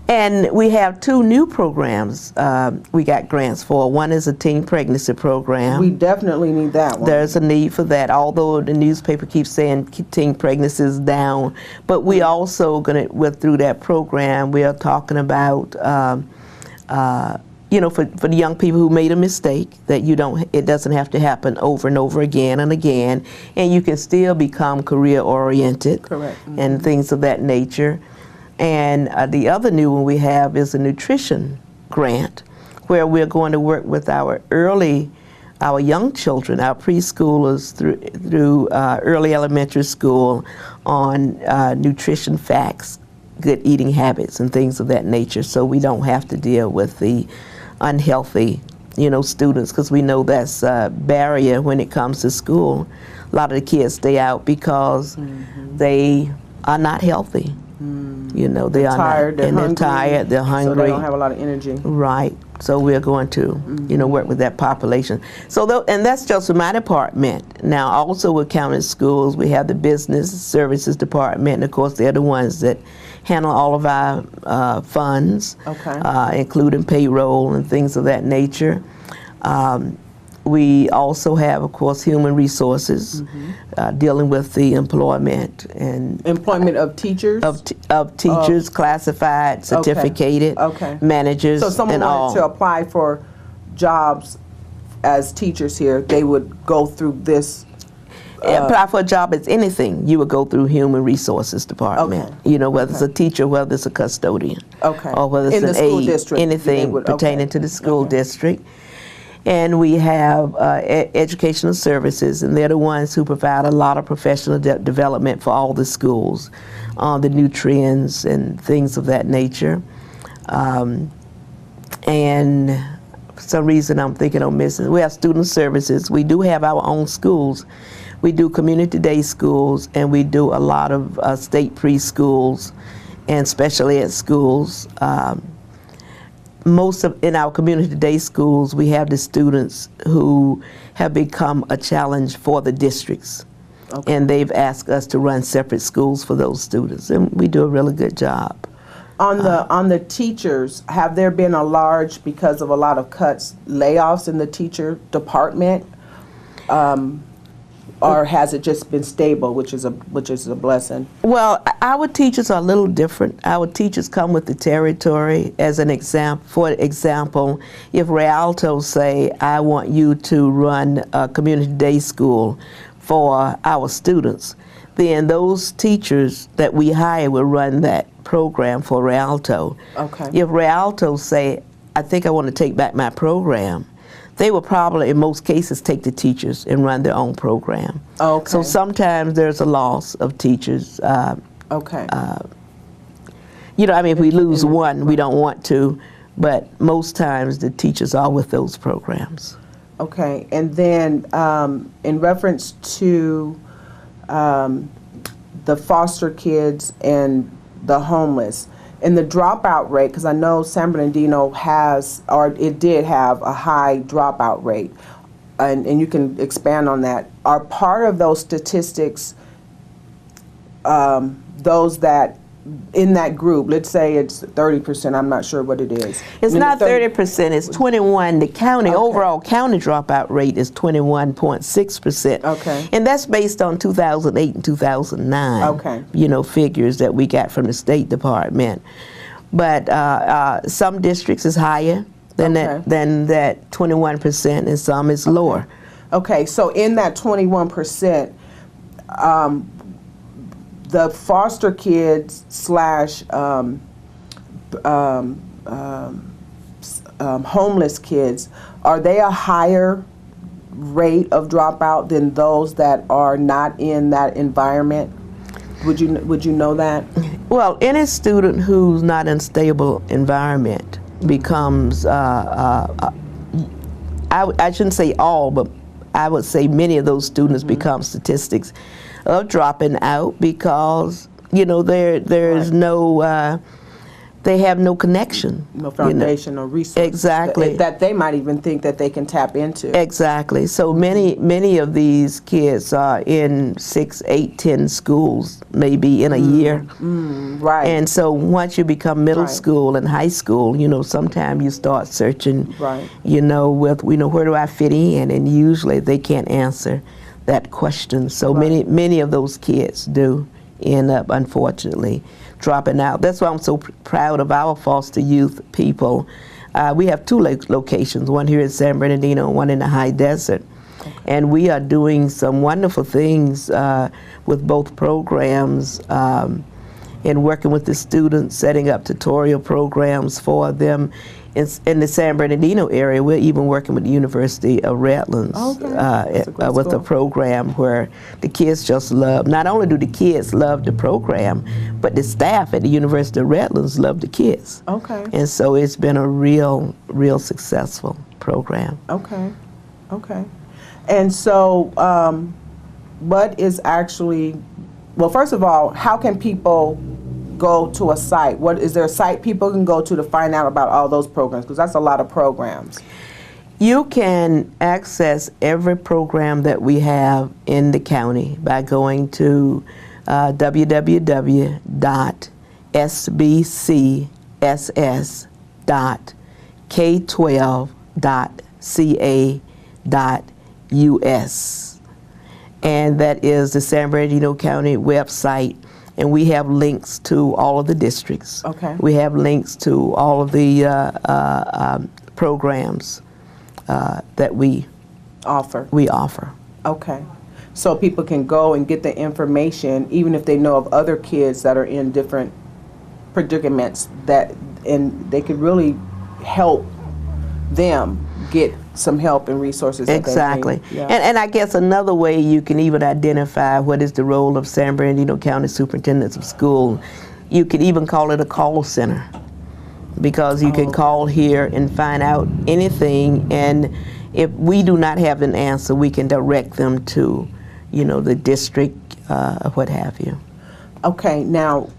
And we have 2 new programs we got grants for. One is a teen pregnancy program. We definitely need that one. There's a need for that, although the newspaper keeps saying teen pregnancy is down. But we also through that program, we are talking about, you know, for the young people who made a mistake, that it doesn't have to happen over and over again and again, and you can still become career oriented. Correct. And things of that nature. And the other new one we have is a nutrition grant, where we're going to work with our young children, our preschoolers through early elementary school on nutrition facts, good eating habits, and things of that nature, so we don't have to deal with the unhealthy, you know, students, because we know that's a barrier when it comes to school. A lot of the kids stay out because they are not healthy. You know, they're tired, they're tired, they're hungry. So they don't have a lot of energy. Right. So we're going to, you know, work with that population. So, and that's just for my department. Now, also with county schools, we have the business services department, and of course, they're the ones that handle all of our funds, including payroll and things of that nature. We also have, of course, human resources, dealing with the employment of teachers? Of teachers, classified, certificated, managers, so someone and all. wanted to apply for jobs as teachers here, they would go through this? Apply for a job as anything, you would go through human resources department. You know, whether it's a teacher, whether it's a custodian, or whether it's an aide, anything pertaining to the school district. And we have educational services, and they're the ones who provide a lot of professional development for all the schools, on the nutrients and things of that nature. And for some reason I'm thinking I'm missing. We have student services. We do have our own schools. We do community day schools, and we do a lot of state preschools and special ed schools. In our community day schools, we have the students who have become a challenge for the districts. And they've asked us to run separate schools for those students, and we do a really good job. On the teachers, have there been because of a lot of cuts, layoffs in the teacher department? Or has it just been stable, which is a blessing? Well, our teachers are a little different. Our teachers come with the territory. As an example, for example, if Rialto say, I want you to run a community day school for our students, then those teachers that we hire will run that program for Rialto. If Rialto say, I think I want to take back my program, they will probably, in most cases, take the teachers and run their own program. So sometimes there's a loss of teachers. You know, I mean, if we lose one, we don't want to, but most times the teachers are with those programs. And then in reference to the foster kids and the homeless, and the dropout rate, because I know San Bernardino did have a high dropout rate, and you can expand on that. Are part of those statistics those that in that group, let's say it's 30%, I'm not sure what it is. It's not 30%, it's 21. The county, overall county dropout rate is 21.6%. And that's based on 2008 and 2009, you know, figures that we got from the State Department. But some districts is higher than that 21%, and some is lower. So in that 21%, the foster kids / homeless kids, are they a higher rate of dropout than those that are not in that environment? Would you know that? Well, any student who's not in a stable environment becomes, I shouldn't say all, but I would say many of those students become statistics of dropping out because, you know, there's they have no connection. No foundation or resource. Exactly. That they might even think that they can tap into. Exactly. So many of these kids are in 6, 8, 10 schools, maybe in a year. Right. And so once you become middle school and high school, sometimes you start searching, with, where do I fit in? And usually they can't answer that question. So many of those kids do end up, unfortunately, dropping out. That's why I'm so proud of our foster youth people. We have 2 locations, one here in San Bernardino and one in the high desert. Okay. And we are doing some wonderful things with both programs and working with the students, setting up tutorial programs for them. In the San Bernardino area, we're even working with the University of Redlands with a program where the kids just love, not only do the kids love the program, but the staff at the University of Redlands love the kids. Okay. And so it's been a real successful program. Okay. Okay. And so what is actually, well, first of all, how can people go to a site? Is there a site people can go to find out about all those programs? Because that's a lot of programs. You can access every program that we have in the county by going to www.sbc.k12.ca.us, and that is the San Bernardino County website. And we have links to all of the districts. Okay. We have links to all of the programs that we offer. Okay. So people can go and get the information, even if they know of other kids that are in different predicaments, and they could really help them get some help and resources. Exactly. That they need. And I guess another way you can even identify what is the role of San Bernardino County Superintendents of School, you could even call it a call center, because you can call here and find out anything, and if we do not have an answer, we can direct them to, the district, what have you. Okay. Now,